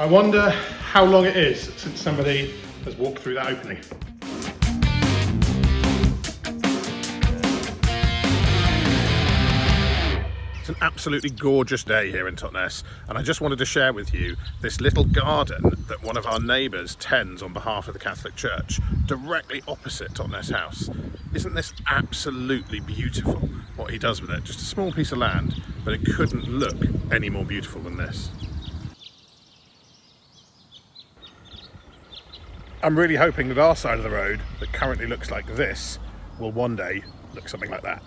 I wonder how long it is since somebody has walked through that opening. It's an absolutely gorgeous day here in Totnes, and I just wanted to share with you this little garden that one of our neighbours tends on behalf of the Catholic Church, directly opposite Totnes House. Isn't this absolutely beautiful, what he does with it? Just a small piece of land, but it couldn't look any more beautiful than this. I'm really hoping that our side of the road, that currently looks like this, will one day look something like that.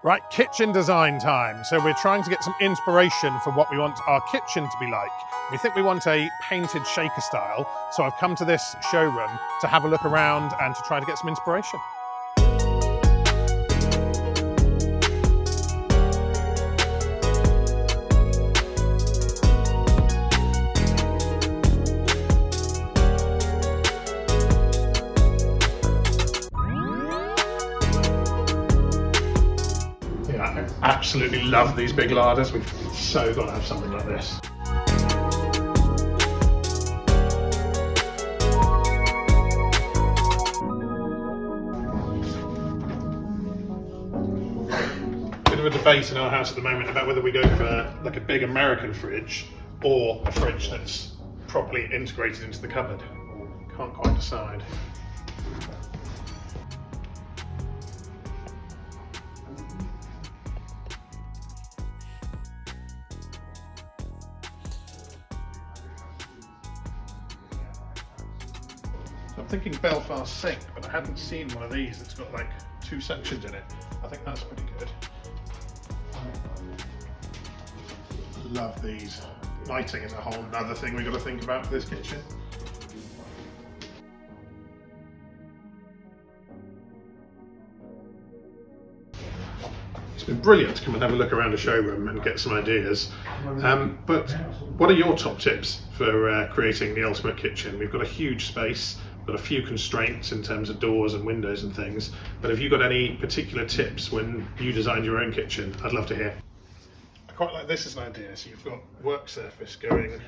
Right, kitchen design time. So we're trying to get some inspiration for what we want our kitchen to be like. We think we want a painted shaker style, so I've come to this showroom to have a look around and to try to get some inspiration. I absolutely love these big larders. We've so got to have something like this. Bit of a debate in our house at the moment about whether we go for like a big American fridge or a fridge that's properly integrated into the cupboard. Can't quite decide. I'm thinking Belfast sink, but I hadn't seen one of these that's got like 2 sections in it. I think that's pretty good. Love these. Lighting is a whole other thing we've got to think about for this kitchen. It's been brilliant to come and have a look around the showroom and get some ideas. But what are your top tips for creating the ultimate kitchen? We've got a huge space. Got a few constraints in terms of doors and windows and things, but have you got any particular tips when you designed your own kitchen? I'd love to hear. I quite like this as an idea. So you've got work surface going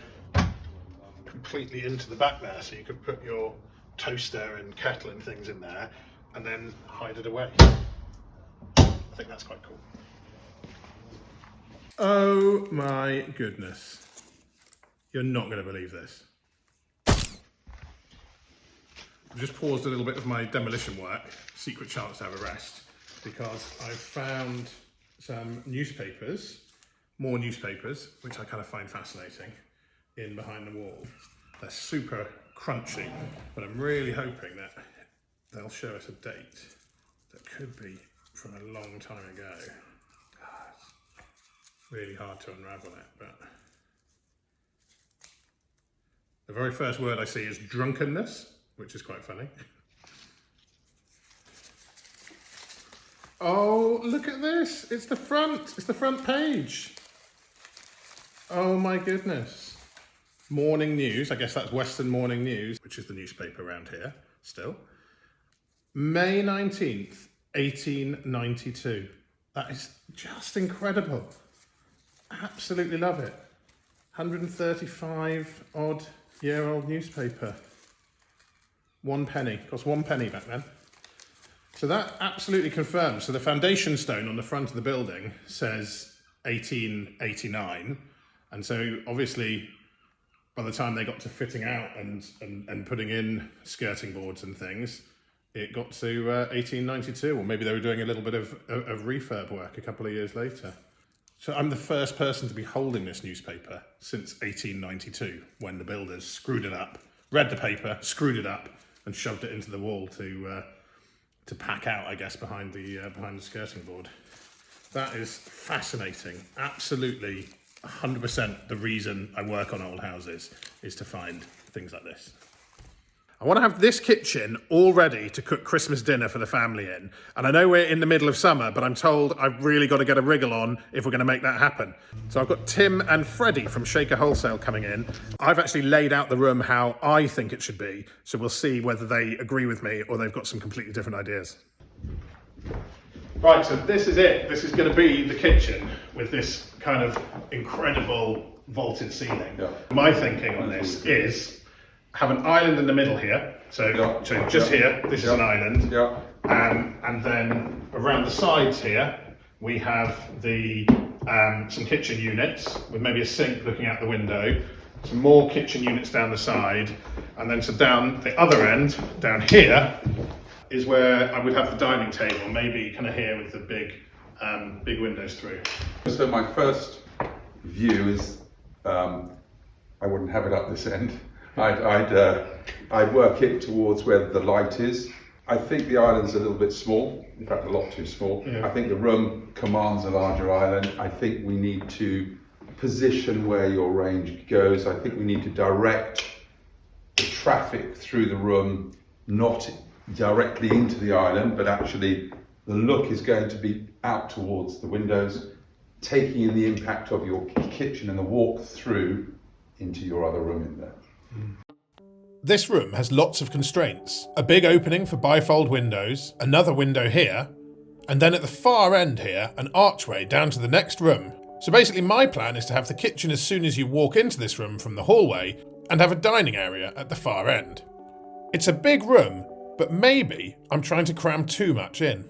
completely into the back there, so you could put your toaster and kettle and things in there and then hide it away. I think that's quite cool. Oh my goodness. You're not going to believe this. I've just paused a little bit of my demolition work, secret chance to have a rest, because I've found some newspapers, more newspapers, which I kind of find fascinating, in behind the wall. They're super crunchy, but I'm really hoping that they'll show us a date that could be from a long time ago. It's really hard to unravel it, but the very first word I see is drunkenness, which is quite funny. Oh, look at this. It's the front page. Oh my goodness. Morning News, I guess that's Western Morning News, which is the newspaper around here still. May 19th, 1892. That is just incredible. Absolutely love it. 135 odd year old newspaper. 1 penny, cost 1 penny back then. So that absolutely confirms. So the foundation stone on the front of the building says 1889. And so obviously by the time they got to fitting out and putting in skirting boards and things, it got to 1892, or maybe they were doing a little bit of refurb work a couple of years later. So I'm the first person to be holding this newspaper since 1892, when the builders screwed it up, read the paper, screwed it up, and shoved it into the wall to pack out, I guess, behind the skirting board. That is fascinating. Absolutely 100% the reason I work on old houses is to find things like this. I want to have this kitchen all ready to cook Christmas dinner for the family in. And I know we're in the middle of summer, but I'm told I've really got to get a wriggle on if we're going to make that happen. So I've got Tim and Freddie from Shaker Wholesale coming in. I've actually laid out the room how I think it should be. So we'll see whether they agree with me or they've got some completely different ideas. Right, so this is it. This is going to be the kitchen. with this kind of incredible vaulted ceiling. Yeah. My thinking on this is have an island in the middle here. So just here, this is an island. Yeah. And then around the sides here, we have the some kitchen units with maybe a sink looking out the window, some more kitchen units down the side, and then so down the other end, down here, is where I would have the dining table, maybe kind of here with the big windows through. So my first view is I wouldn't have it up this end. I'd work it towards where the light is. I think the island's a little bit small, in fact a lot too small. Yeah. I think the room commands a larger island. I think we need to position where your range goes. I think we need to direct the traffic through the room, not directly into the island, but actually the look is going to be out towards the windows, taking in the impact of your kitchen and the walk through into your other room in there. This room has lots of constraints. A big opening for bifold windows, another window here, and then at the far end here, an archway down to the next room. So basically my plan is to have the kitchen as soon as you walk into this room from the hallway, and have a dining area at the far end. It's a big room, but maybe I'm trying to cram too much in.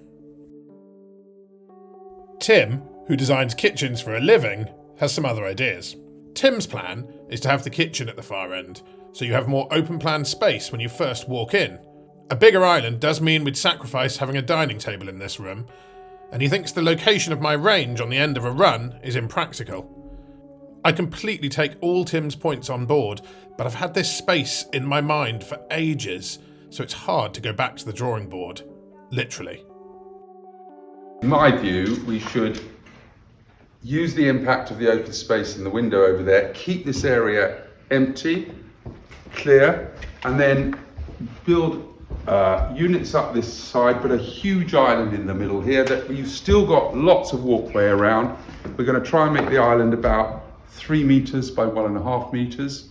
Tim, who designs kitchens for a living, has some other ideas. Tim's plan is to have the kitchen at the far end, so you have more open plan space when you first walk in. A bigger island does mean we'd sacrifice having a dining table in this room, and he thinks the location of my range on the end of a run is impractical. I completely take all Tim's points on board, but I've had this space in my mind for ages, so it's hard to go back to the drawing board, literally. In my view, we should use the impact of the open space in the window over there, keep this area empty, clear, and then build units up this side, but a huge island in the middle here that you've still got lots of walkway around. We're going to try and make the island about 3 meters by 1.5 meters,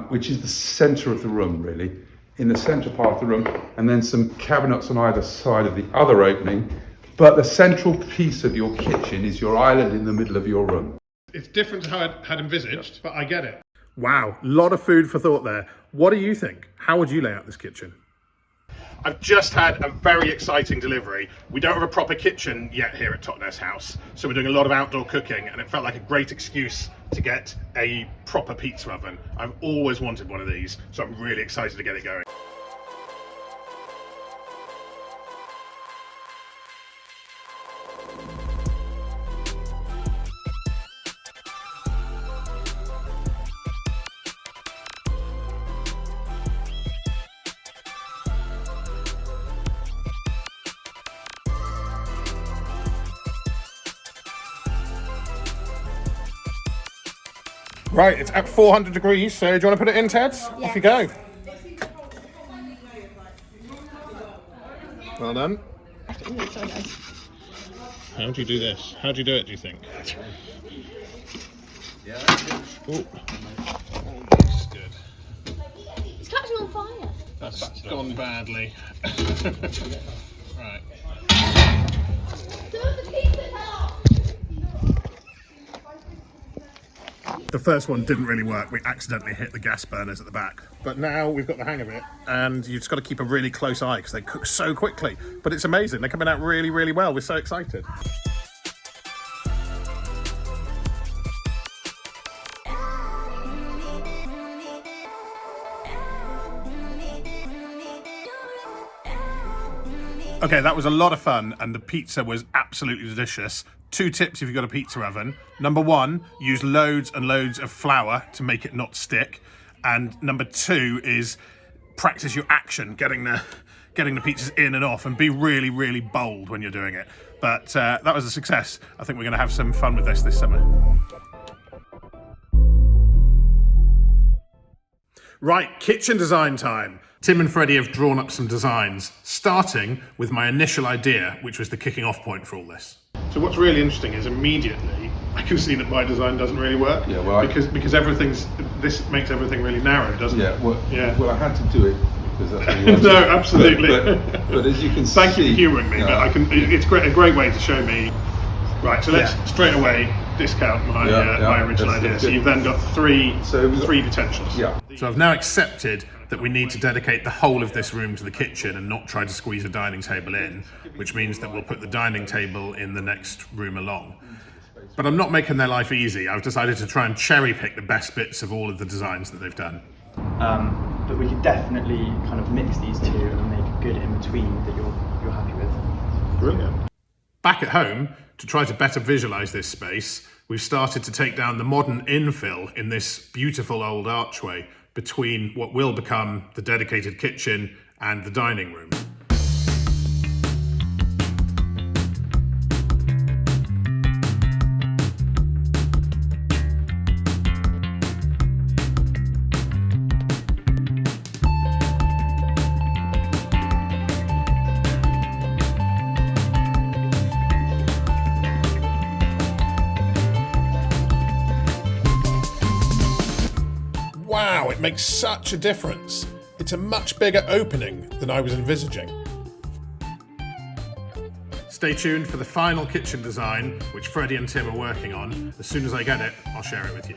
which is the center of the room really, in the center part of the room, and then some cabinets on either side of the other opening. But the central piece of your kitchen is your island in the middle of your room. It's different to how I had envisaged, but I get it. Wow, lot of food for thought there. What do you think? How would you lay out this kitchen? I've just had a very exciting delivery. We don't have a proper kitchen yet here at Totnes House, so we're doing a lot of outdoor cooking, and it felt like a great excuse to get a proper pizza oven. I've always wanted one of these, so I'm really excited to get it going. Right, it's at 400 degrees, so do you want to put it in, Ted? Yes. Off you go. Well done. How do you do this? How do you do it, do you think? Ooh. Oh, that's good. It's catching on fire. That's gone badly. Right. The first one didn't really work. We accidentally hit the gas burners at the back. But now we've got the hang of it, and you've just got to keep a really close eye because they cook so quickly. But it's amazing. They're coming out really, really well. We're so excited. Okay, that was a lot of fun, and the pizza was absolutely delicious. 2 tips if you've got a pizza oven. Number 1, use loads and loads of flour to make it not stick. And number 2 is practice your action, getting the pizzas in and off, and be really, really bold when you're doing it. But that was a success. I think we're going to have some fun with this summer. Right, kitchen design time. Tim and Freddie have drawn up some designs, starting with my initial idea, which was the kicking off point for all this. So what's really interesting is immediately I can see that my design doesn't really work. Yeah, well, because this makes everything really narrow, doesn't it? Well, I had to do it because that's what you wanted. No, absolutely. But as you can see, thank you for humouring me. No, but it's a great way to show me Right, so let's straight away discount my my original idea. So you've then got three potentials. Yeah. So I've now accepted that we need to dedicate the whole of this room to the kitchen and not try to squeeze a dining table in, which means that we'll put the dining table in the next room along. But I'm not making their life easy. I've decided to try and cherry pick the best bits of all of the designs that they've done. But we could definitely kind of mix these two and make a good in-between that you're happy with. Brilliant. Back at home, to try to better visualise this space, we've started to take down the modern infill in this beautiful old archway between what will become the dedicated kitchen and the dining room. Wow, it makes such a difference. It's a much bigger opening than I was envisaging. Stay tuned for the final kitchen design, which Freddie and Tim are working on. As soon as I get it, I'll share it with you.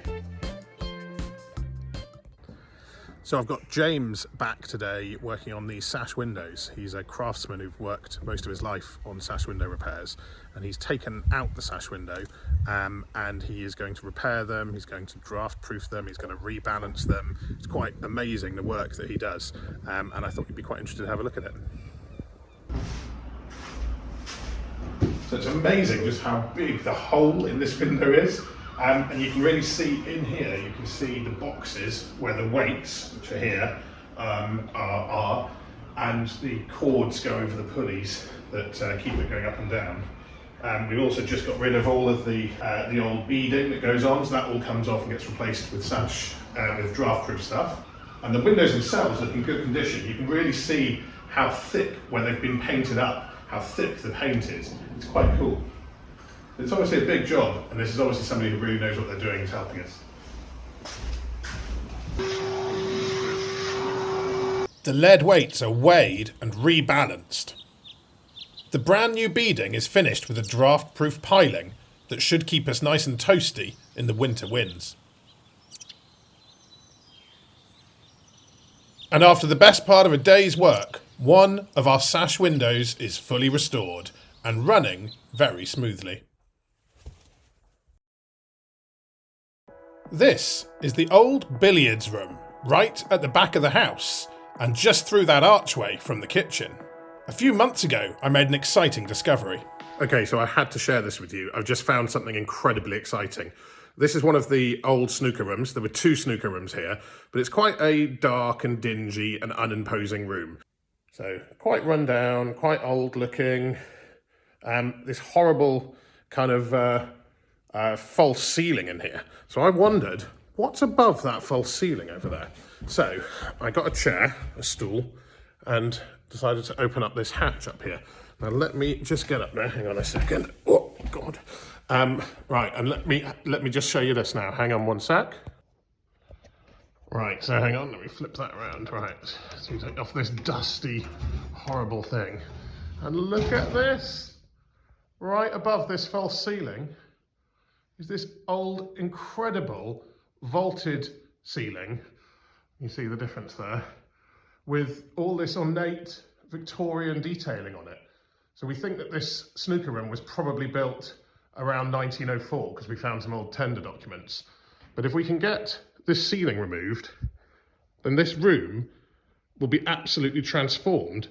So I've got James back today working on these Sash windows. He's a craftsman who's worked most of his life on Sash window repairs, and he's taken out the Sash window and he is going to repair them, he's going to draft proof them, he's going to rebalance them. It's quite amazing the work that he does, and I thought you'd be quite interested to have a look at it. So it's amazing just how big the hole in this window is. And you can really see in here, you can see the boxes where the weights, which are here, are, and the cords go over the pulleys that keep it going up and down. We've also just got rid of all of the old beading that goes on, so that all comes off and gets replaced with Sash, with draft-proof stuff. And the windows themselves look in good condition. You can really see how thick, when they've been painted up, how thick the paint is. It's quite cool. It's obviously a big job, and this is obviously somebody who really knows what they're doing is helping us. The lead weights are weighed and rebalanced. The brand new beading is finished with a draft-proof piling that should keep us nice and toasty in the winter winds. And after the best part of a day's work, one of our Sash windows is fully restored and running very smoothly. This is the old billiards room, right at the back of the house, and just through that archway from the kitchen. A few months ago, I made an exciting discovery. Okay, so I had to share this with you. I've just found something incredibly exciting. This is one of the old snooker rooms. There were 2 snooker rooms here, but it's quite a dark and dingy and unimposing room. So quite run down, quite old looking. This horrible kind of false ceiling in here. So I wondered, what's above that false ceiling over there? So I got a chair, a stool, and decided to open up this hatch up here. Now let me just get up there, hang on a second. Oh, God. Right, and let me just show you this now. Hang on one sec. Right, so hang on, let me flip that around. Right, so you take off this dusty, horrible thing. And look at this. Right above this false ceiling is this old, incredible vaulted ceiling. You see the difference there, with all this ornate Victorian detailing on it. So we think that this snooker room was probably built around 1904 because we found some old tender documents. But if we can get this ceiling removed, then this room will be absolutely transformed.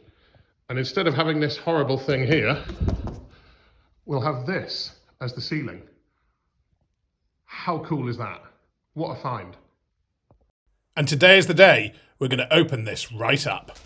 And instead of having this horrible thing here, we'll have this as the ceiling. How cool is that? What a find. And today is the day we're going to open this right up.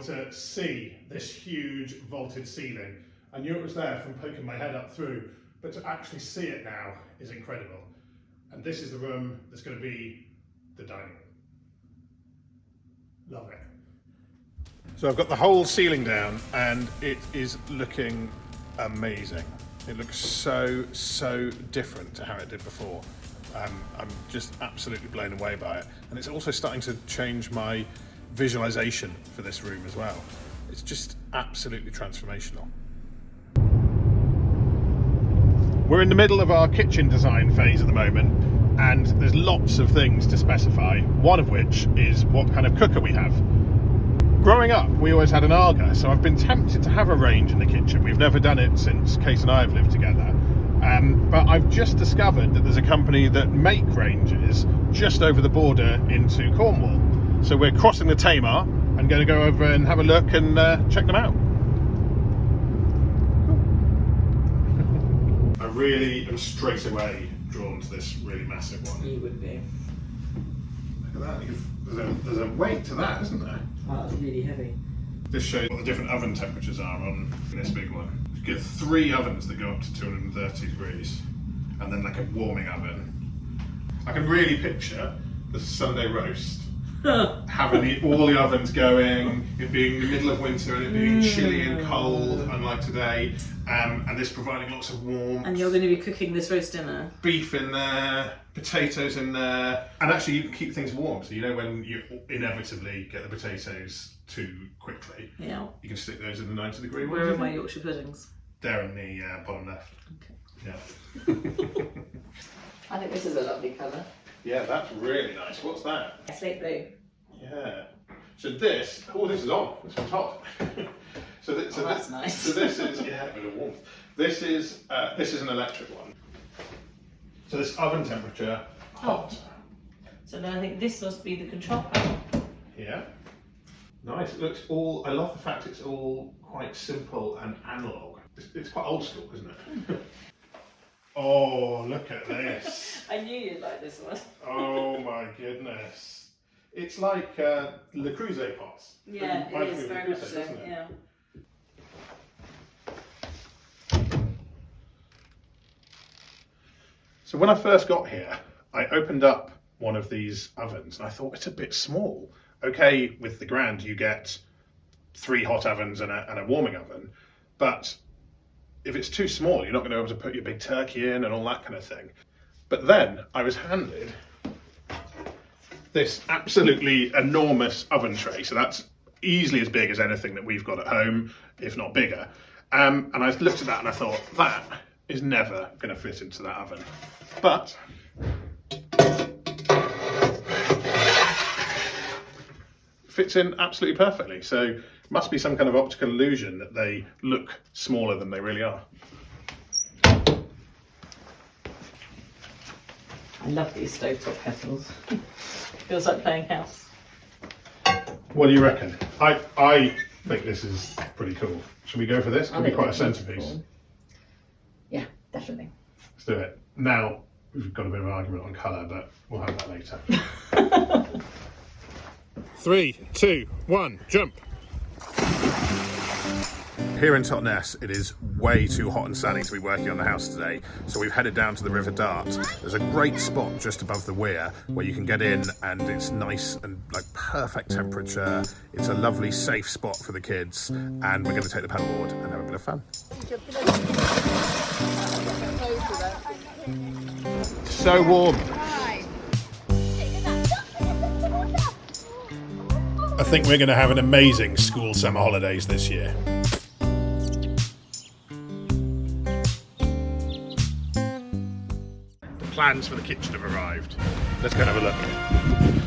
to see this huge vaulted ceiling. I knew it was there from poking my head up through, but to actually see it now is incredible. And this is the room that's going to be the dining room. Love it. So I've got the whole ceiling down and it is looking amazing. It looks so different to how it did before. I'm just absolutely blown away by it. And it's also starting to change my visualization for this room as well. It's just absolutely transformational. We're in the middle of our kitchen design phase at the moment, and there's lots of things to specify, one of which is what kind of cooker we have. Growing up, we always had an Arga, so I've been tempted to have a range in the kitchen. We've never done it since Kate and I have lived together. But I've just discovered that there's a company that make ranges just over the border into Cornwall. So we're crossing the Tamar and going to go over and have a look and check them out. I really am straight away drawn to this really massive one. You would be. Look at that, there's a weight to that, isn't there? Oh, that's really heavy. This shows what the different oven temperatures are on this big one. You get 3 ovens that go up to 230 degrees, and then like a warming oven. I can really picture the Sunday roast, having all the ovens going, it being the middle of winter and it being chilly and cold, unlike today, and this providing lots of warmth. And you're going to be cooking this roast dinner. Beef in there, potatoes in there, and actually you can keep things warm, so you know when you inevitably get the potatoes too quickly, Yeah. you can stick those in the 90-degree ones. Where are my Yorkshire puddings? They're in the bottom left. Okay. Yeah. I think this is a lovely colour. Yeah, that's really nice. What's that? Slate blue. Yeah. So this, this is on. This one's hot. That's nice. So this is, yeah, a bit of warmth. This is an electric one. So this oven temperature, hot. So then I think this must be the control panel. Yeah. Nice. It looks all. I love the fact it's all quite simple and analog. It's quite old school, isn't it? Oh, look at this. I knew you'd like this one. Oh my goodness. It's like Le Creuset pots. Yeah, it is very much so. Doesn't it? Yeah. So when I first got here, I opened up one of these ovens and I thought it's a bit small. Okay, with the Grand you get 3 hot ovens and a warming oven, but if it's too small, you're not going to be able to put your big turkey in and all that kind of thing. But then I was handed this absolutely enormous oven tray. So that's easily as big as anything that we've got at home, if not bigger. And I looked at that and I thought, that is never going to fit into that oven. But fits in absolutely perfectly. So it must be some kind of optical illusion that they look smaller than they really are. I love these stovetop kettles. Feels like playing house. What do you reckon? I think this is pretty cool. Should we go for this? Could be quite a centerpiece. Cool. Yeah, definitely. Let's do it. Now, we've got a bit of an argument on colour, but we'll have that later. 3, 2, 1, jump. Here in Totnes, it is way too hot and sunny to be working on the house today, so we've headed down to the River Dart. There's a great spot just above the weir where you can get in and it's nice and like perfect temperature. It's a lovely safe spot for the kids, and we're going to take the paddleboard and have a bit of fun. So warm. I think we're going to have an amazing school summer holidays this year. The plans for the kitchen have arrived. Let's go and have a look.